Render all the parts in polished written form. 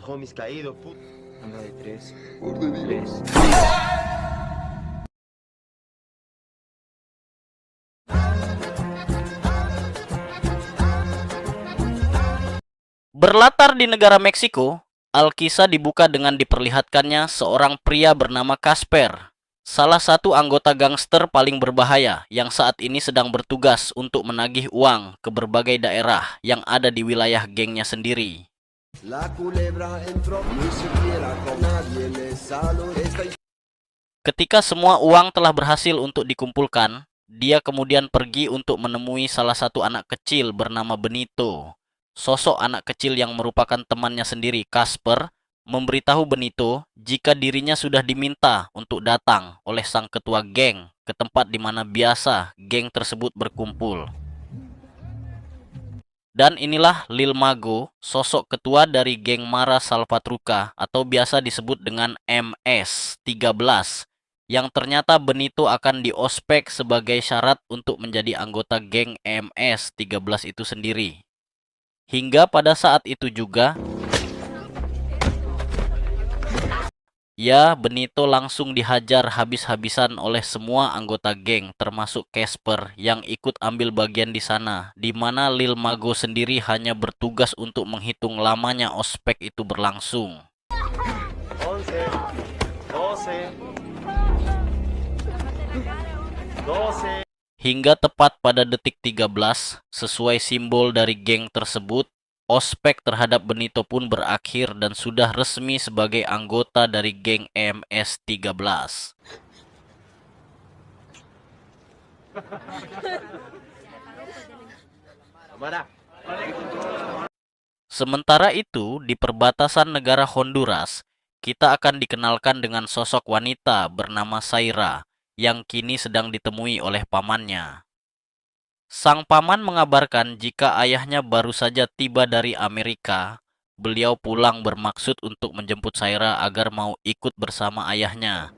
homies caídos, puto. Anda de tres. Orden y Tres. Berlatar di negara Meksiko, Alkisah dibuka dengan diperlihatkannya seorang pria bernama Casper, salah satu anggota gangster paling berbahaya yang saat ini sedang bertugas untuk menagih uang ke berbagai daerah yang ada di wilayah gengnya sendiri. La culebra entró, ni siquiera con nadie le saludó. Ketika semua uang telah berhasil untuk dikumpulkan, dia kemudian pergi untuk menemui salah satu anak kecil bernama Benito. Sosok anak kecil yang merupakan temannya sendiri, Casper, memberitahu Benito jika dirinya sudah diminta untuk datang oleh sang ketua geng ke tempat di mana biasa geng tersebut berkumpul. Dan inilah Lil Mago, sosok ketua dari geng Mara Salvatrucha atau biasa disebut dengan MS-13, yang ternyata Benito akan diospek sebagai syarat untuk menjadi anggota geng MS-13 itu sendiri. Hingga pada saat itu juga, ya, Benito langsung dihajar habis-habisan oleh semua anggota geng, termasuk Casper yang ikut ambil bagian di sana, di mana Lil Mago sendiri hanya bertugas untuk menghitung lamanya ospek itu berlangsung. 11, 12, 12. Hingga tepat pada detik 13, sesuai simbol dari geng tersebut, ospek terhadap Benito pun berakhir dan sudah resmi sebagai anggota dari geng MS-13. Mara. Sementara itu, di perbatasan negara Honduras, kita akan dikenalkan dengan sosok wanita bernama Zaira, yang kini sedang ditemui oleh pamannya. Sang paman mengabarkan jika ayahnya baru saja tiba dari Amerika. Beliau pulang bermaksud untuk menjemput Zaira agar mau ikut bersama ayahnya.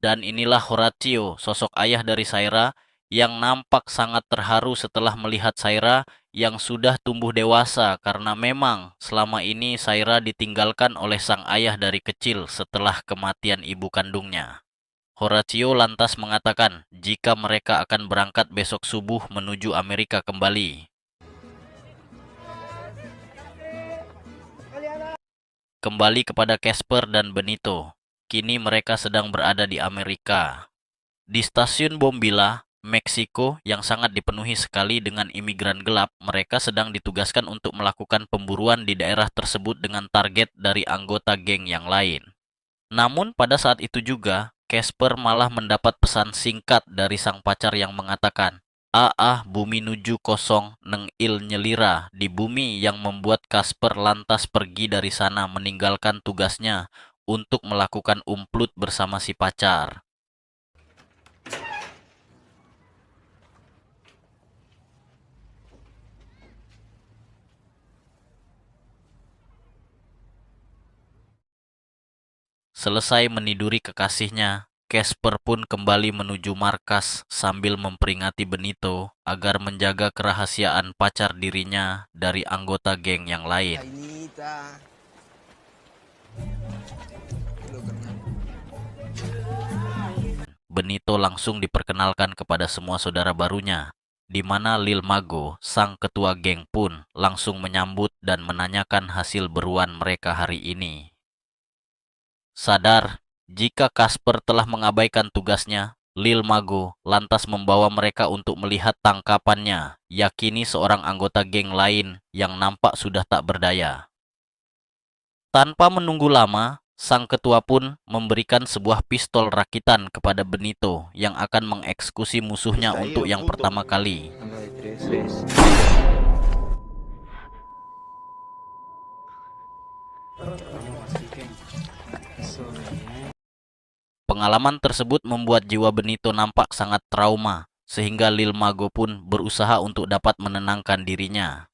Dan inilah Horatio, sosok ayah dari Zaira, yang nampak sangat terharu setelah melihat Zaira yang sudah tumbuh dewasa karena memang selama ini Zaira ditinggalkan oleh sang ayah dari kecil setelah kematian ibu kandungnya. Horatio lantas mengatakan jika mereka akan berangkat besok subuh menuju Amerika kembali. Kembali kepada Casper dan Benito. Kini mereka sedang berada di Amerika. Di stasiun Bombilla, Meksiko yang sangat dipenuhi sekali dengan imigran gelap, mereka sedang ditugaskan untuk melakukan pemburuan di daerah tersebut dengan target dari anggota geng yang lain. Namun pada saat itu juga, Casper malah mendapat pesan singkat dari sang pacar yang mengatakan, bumi nuju kosong neng il nyelira di bumi, yang membuat Casper lantas pergi dari sana meninggalkan tugasnya untuk melakukan umplut bersama si pacar. Selesai meniduri kekasihnya, Casper pun kembali menuju markas sambil memperingati Benito agar menjaga kerahasiaan pacar dirinya dari anggota geng yang lain. Benito langsung diperkenalkan kepada semua saudara barunya, di mana Lil Mago, sang ketua geng pun langsung menyambut dan menanyakan hasil beruan mereka hari ini. Sadar jika Casper telah mengabaikan tugasnya, Lil Mago lantas membawa mereka untuk melihat tangkapannya, yakini seorang anggota geng lain yang nampak sudah tak berdaya. Tanpa menunggu lama, sang ketua pun memberikan sebuah pistol rakitan kepada Benito yang akan mengeksekusi musuhnya untuk yang pertama kali. Anda de tres. Tres. Pengalaman tersebut membuat jiwa Benito nampak sangat trauma, sehingga Lil Mago pun berusaha untuk dapat menenangkan dirinya.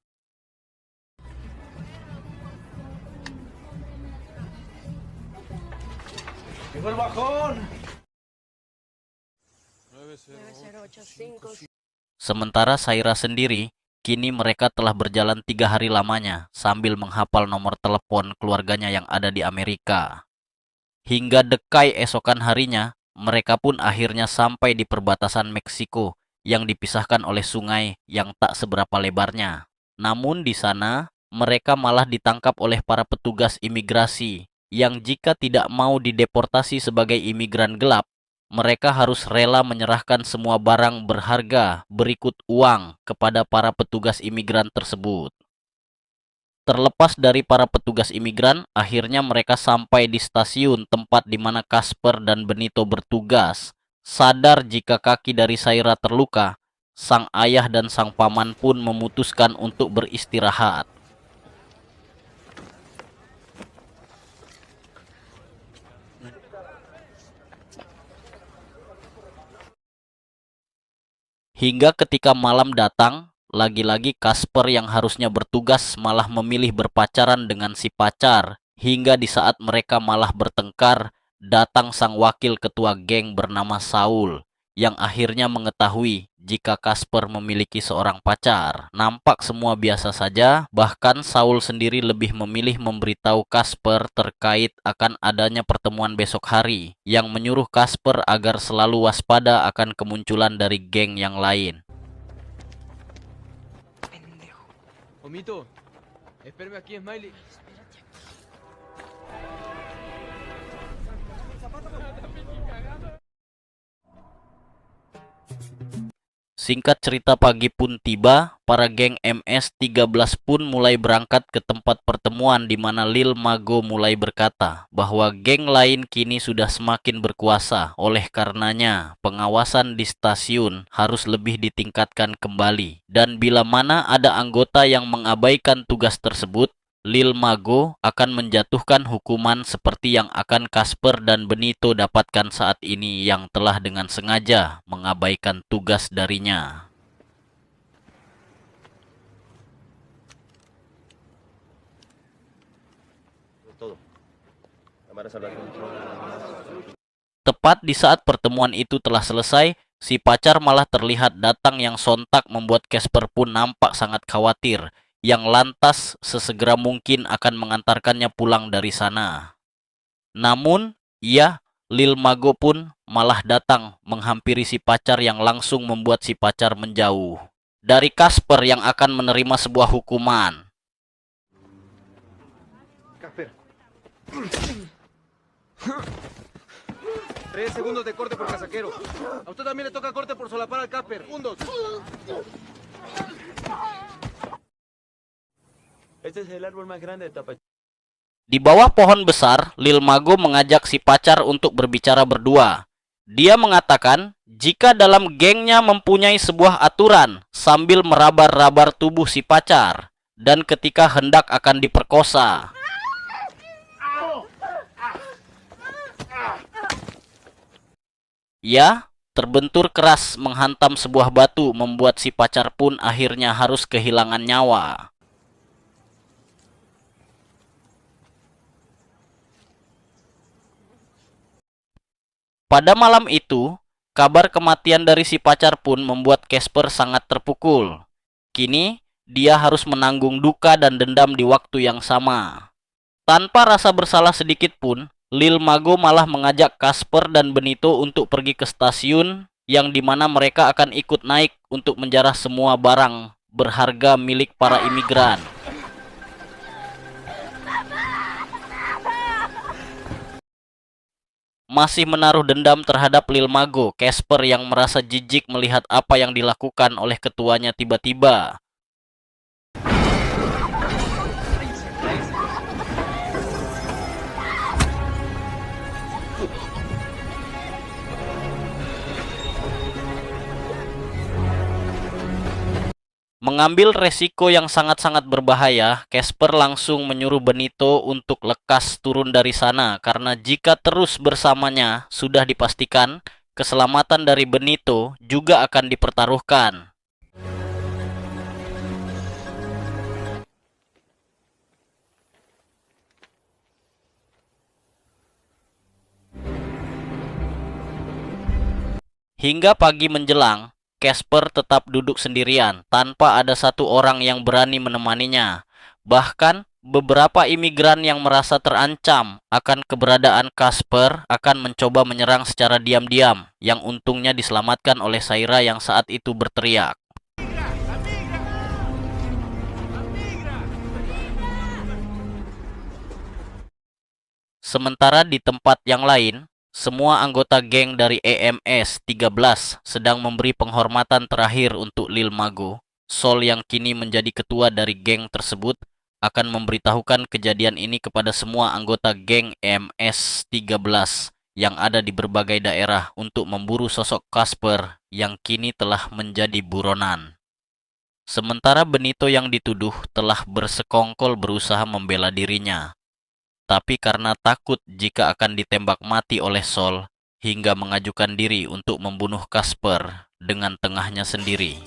Sementara Saira sendiri, kini mereka telah berjalan 3 hari lamanya sambil menghafal nomor telepon keluarganya yang ada di Amerika. Hingga dekai esokan harinya, mereka pun akhirnya sampai di perbatasan Meksiko yang dipisahkan oleh sungai yang tak seberapa lebarnya. Namun di sana, mereka malah ditangkap oleh para petugas imigrasi yang jika tidak mau dideportasi sebagai imigran gelap, mereka harus rela menyerahkan semua barang berharga berikut uang kepada para petugas imigran tersebut. Terlepas dari para petugas imigran, akhirnya mereka sampai di stasiun tempat di mana Casper dan Benito bertugas. Sadar jika kaki dari Saira terluka, sang ayah dan sang paman pun memutuskan untuk beristirahat. Hingga ketika malam datang, lagi-lagi Casper yang harusnya bertugas malah memilih berpacaran dengan si pacar. Hingga di saat mereka malah bertengkar, datang sang wakil ketua geng bernama Saul, yang akhirnya mengetahui jika Casper memiliki seorang pacar. Nampak semua biasa saja, bahkan Saul sendiri lebih memilih memberitahu Casper terkait akan adanya pertemuan besok hari, yang menyuruh Casper agar selalu waspada akan kemunculan dari geng yang lain. Omito, espérame aquí, Smiley. Singkat cerita, pagi pun tiba, para geng MS-13 pun mulai berangkat ke tempat pertemuan di mana Lil Mago mulai berkata bahwa geng lain kini sudah semakin berkuasa. Oleh karenanya, pengawasan di stasiun harus lebih ditingkatkan kembali. Dan bila mana ada anggota yang mengabaikan tugas tersebut, Lil Mago akan menjatuhkan hukuman seperti yang akan Casper dan Benito dapatkan saat ini yang telah dengan sengaja mengabaikan tugas darinya. Tepat di saat pertemuan itu telah selesai, si pacar malah terlihat datang yang sontak membuat Casper pun nampak sangat khawatir, yang lantas sesegera mungkin akan mengantarkannya pulang dari sana. Namun, Lil Mago pun malah datang menghampiri si pacar yang langsung membuat si pacar menjauh dari Casper yang akan menerima sebuah hukuman. Casper. 3 segundos de corte por casaquero. A usted también le toca corte por solapar al Casper. 1, 2. Este es el árbol más grande de Tapachula. Di bawah pohon besar, Lil Mago mengajak si pacar untuk berbicara berdua. Dia mengatakan jika dalam gengnya mempunyai sebuah aturan sambil merabar-rabar tubuh si pacar, dan ketika hendak akan diperkosa. Ia terbentur keras menghantam sebuah batu membuat si pacar pun akhirnya harus kehilangan nyawa. Pada malam itu, kabar kematian dari si pacar pun membuat Casper sangat terpukul. Kini, dia harus menanggung duka dan dendam di waktu yang sama. Tanpa rasa bersalah sedikit pun, Lil Mago malah mengajak Casper dan Benito untuk pergi ke stasiun yang dimana mereka akan ikut naik untuk menjarah semua barang berharga milik para imigran. Masih menaruh dendam terhadap Lil Mago, Casper yang merasa jijik melihat apa yang dilakukan oleh ketuanya tiba-tiba mengambil resiko yang sangat-sangat berbahaya. Casper langsung menyuruh Benito untuk lekas turun dari sana karena jika terus bersamanya sudah dipastikan keselamatan dari Benito juga akan dipertaruhkan. Hingga pagi menjelang, Casper tetap duduk sendirian tanpa ada satu orang yang berani menemaninya. Bahkan, beberapa imigran yang merasa terancam akan keberadaan Casper akan mencoba menyerang secara diam-diam, yang untungnya diselamatkan oleh Saira yang saat itu berteriak. Sementara di tempat yang lain, semua anggota geng dari EMS 13 sedang memberi penghormatan terakhir untuk Lil Mago. Sol yang kini menjadi ketua dari geng tersebut akan memberitahukan kejadian ini kepada semua anggota geng EMS 13 yang ada di berbagai daerah untuk memburu sosok Casper yang kini telah menjadi buronan. Sementara Benito yang dituduh telah bersekongkol berusaha membela dirinya. Tapi karena takut jika akan ditembak mati oleh Sol, hingga mengajukan diri untuk membunuh Casper dengan tengahnya sendiri.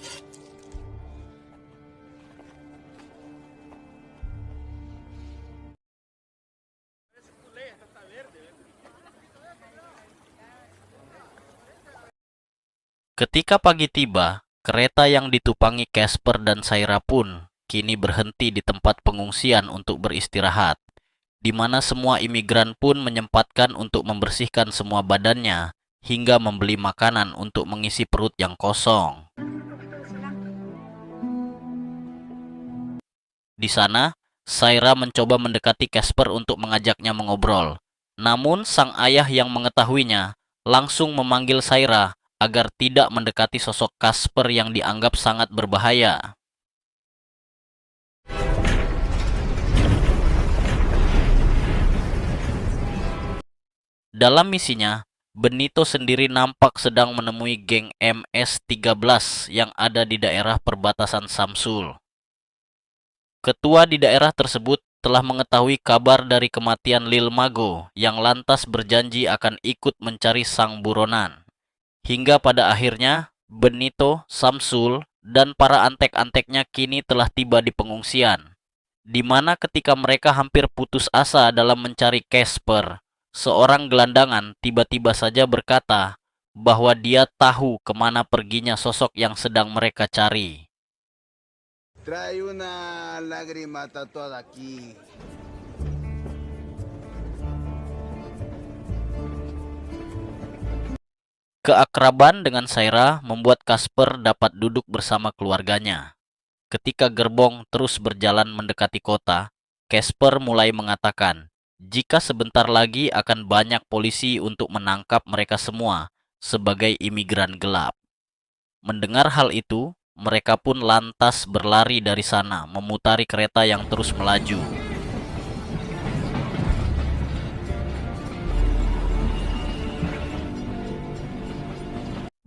Ketika pagi tiba, kereta yang ditupangi Casper dan Saira pun kini berhenti di tempat pengungsian untuk beristirahat, di mana semua imigran pun menyempatkan untuk membersihkan semua badannya hingga membeli makanan untuk mengisi perut yang kosong. Di sana, Saira mencoba mendekati Casper untuk mengajaknya mengobrol. Namun sang ayah yang mengetahuinya langsung memanggil Saira agar tidak mendekati sosok Casper yang dianggap sangat berbahaya. Dalam misinya, Benito sendiri nampak sedang menemui geng MS-13 yang ada di daerah perbatasan Samsul. Ketua di daerah tersebut telah mengetahui kabar dari kematian Lil Mago yang lantas berjanji akan ikut mencari sang buronan. Hingga pada akhirnya, Benito, Samsul, dan para antek-anteknya kini telah tiba di pengungsian. Di mana ketika mereka hampir putus asa dalam mencari Casper, seorang gelandangan tiba-tiba saja berkata bahwa dia tahu kemana perginya sosok yang sedang mereka cari. Trae una lágrima tatuada aquí. Keakraban dengan Saira membuat Casper dapat duduk bersama keluarganya. Ketika gerbong terus berjalan mendekati kota, Casper mulai mengatakan jika sebentar lagi akan banyak polisi untuk menangkap mereka semua sebagai imigran gelap. Mendengar hal itu, mereka pun lantas berlari dari sana, memutari kereta yang terus melaju.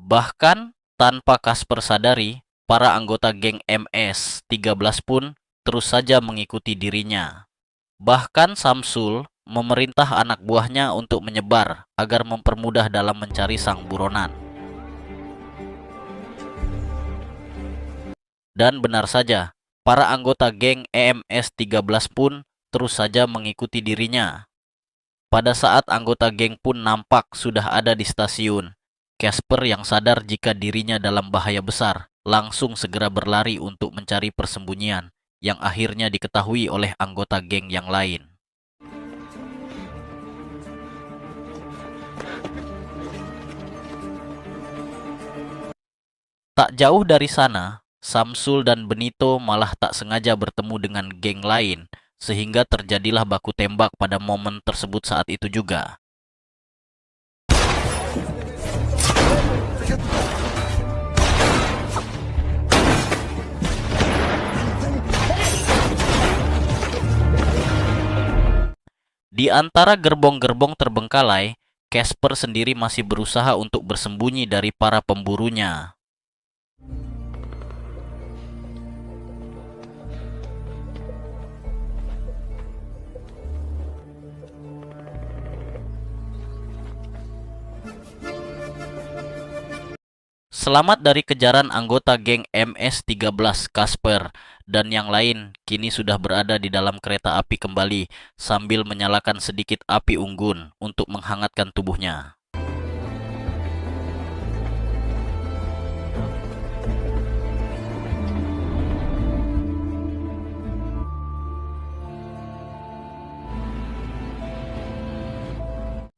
Bahkan tanpa Casper sadari, para anggota geng MS-13 pun terus saja mengikuti dirinya. Bahkan Samsul memerintah anak buahnya untuk menyebar agar mempermudah dalam mencari sang buronan. Dan benar saja, para anggota geng EMS-13 pun terus saja mengikuti dirinya. Pada saat anggota geng pun nampak sudah ada di stasiun, Casper yang sadar jika dirinya dalam bahaya besar, langsung segera berlari untuk mencari persembunyian yang akhirnya diketahui oleh anggota geng yang lain. Tak jauh dari sana, Samsul dan Benito malah tak sengaja bertemu dengan geng lain, sehingga terjadilah baku tembak pada momen tersebut saat itu juga. Di antara gerbong-gerbong terbengkalai, Casper sendiri masih berusaha untuk bersembunyi dari para pemburunya. Selamat dari kejaran anggota geng MS-13 Casper dan yang lain kini sudah berada di dalam kereta api kembali sambil menyalakan sedikit api unggun untuk menghangatkan tubuhnya.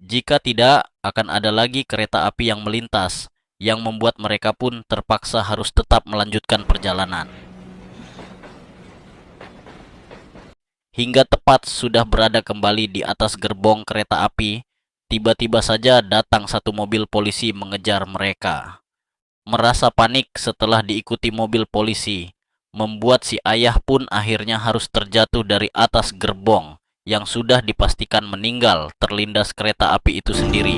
Jika tidak, akan ada lagi kereta api yang melintas, yang membuat mereka pun terpaksa harus tetap melanjutkan perjalanan. Hingga tepat sudah berada kembali di atas gerbong kereta api, tiba-tiba saja datang satu mobil polisi mengejar mereka. Merasa panik setelah diikuti mobil polisi, membuat si ayah pun akhirnya harus terjatuh dari atas gerbong yang sudah dipastikan meninggal terlindas kereta api itu sendiri.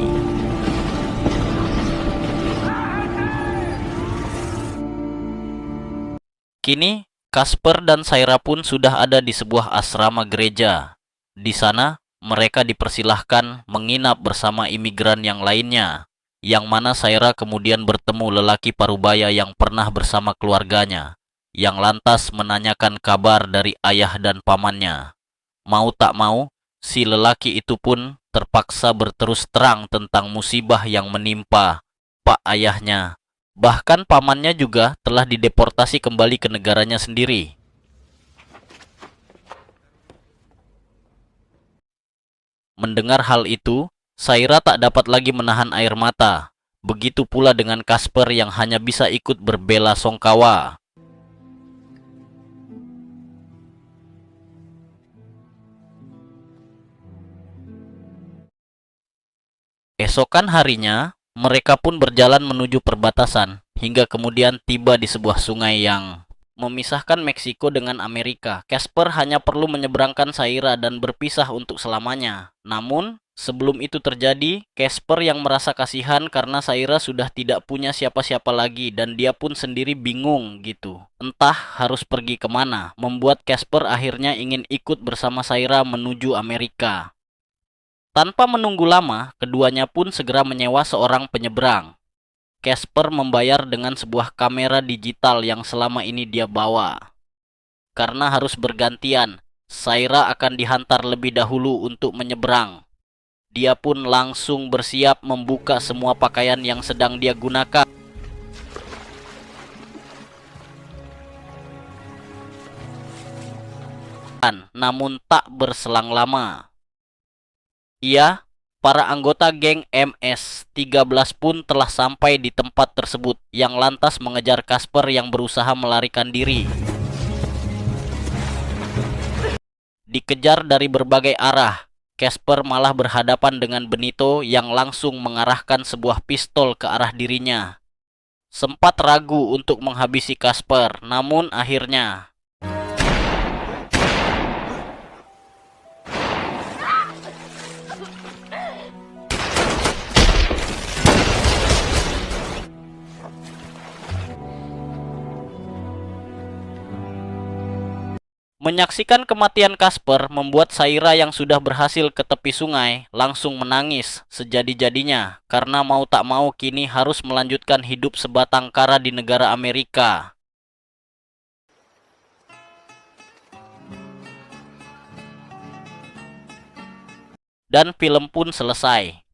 Kini, Casper dan Saira pun sudah ada di sebuah asrama gereja. Di sana, mereka dipersilahkan menginap bersama imigran yang lainnya, yang mana Saira kemudian bertemu lelaki parubaya yang pernah bersama keluarganya, yang lantas menanyakan kabar dari ayah dan pamannya. Mau tak mau, si lelaki itu pun terpaksa berterus terang tentang musibah yang menimpa pak ayahnya. Bahkan pamannya juga telah dideportasi kembali ke negaranya sendiri. Mendengar hal itu, Saira tak dapat lagi menahan air mata. Begitu pula dengan Casper yang hanya bisa ikut berbela songkawa. Esokan harinya, mereka pun berjalan menuju perbatasan, hingga kemudian tiba di sebuah sungai yang memisahkan Meksiko dengan Amerika. Casper hanya perlu menyeberangkan Saira dan berpisah untuk selamanya. Namun, sebelum itu terjadi, Casper yang merasa kasihan karena Saira sudah tidak punya siapa-siapa lagi dan dia pun sendiri bingung gitu. Entah harus pergi kemana, membuat Casper akhirnya ingin ikut bersama Saira menuju Amerika. Tanpa menunggu lama, keduanya pun segera menyewa seorang penyeberang. Casper membayar dengan sebuah kamera digital yang selama ini dia bawa. Karena harus bergantian, Saira akan dihantar lebih dahulu untuk menyeberang. Dia pun langsung bersiap membuka semua pakaian yang sedang dia gunakan. Namun tak berselang lama, para anggota geng MS-13 pun telah sampai di tempat tersebut yang lantas mengejar Casper yang berusaha melarikan diri. Dikejar dari berbagai arah, Casper malah berhadapan dengan Benito yang langsung mengarahkan sebuah pistol ke arah dirinya. Sempat ragu untuk menghabisi Casper, namun akhirnya menyaksikan kematian Casper membuat Saira yang sudah berhasil ke tepi sungai langsung menangis sejadi-jadinya karena mau tak mau kini harus melanjutkan hidup sebatang kara di negara Amerika. Dan film pun selesai.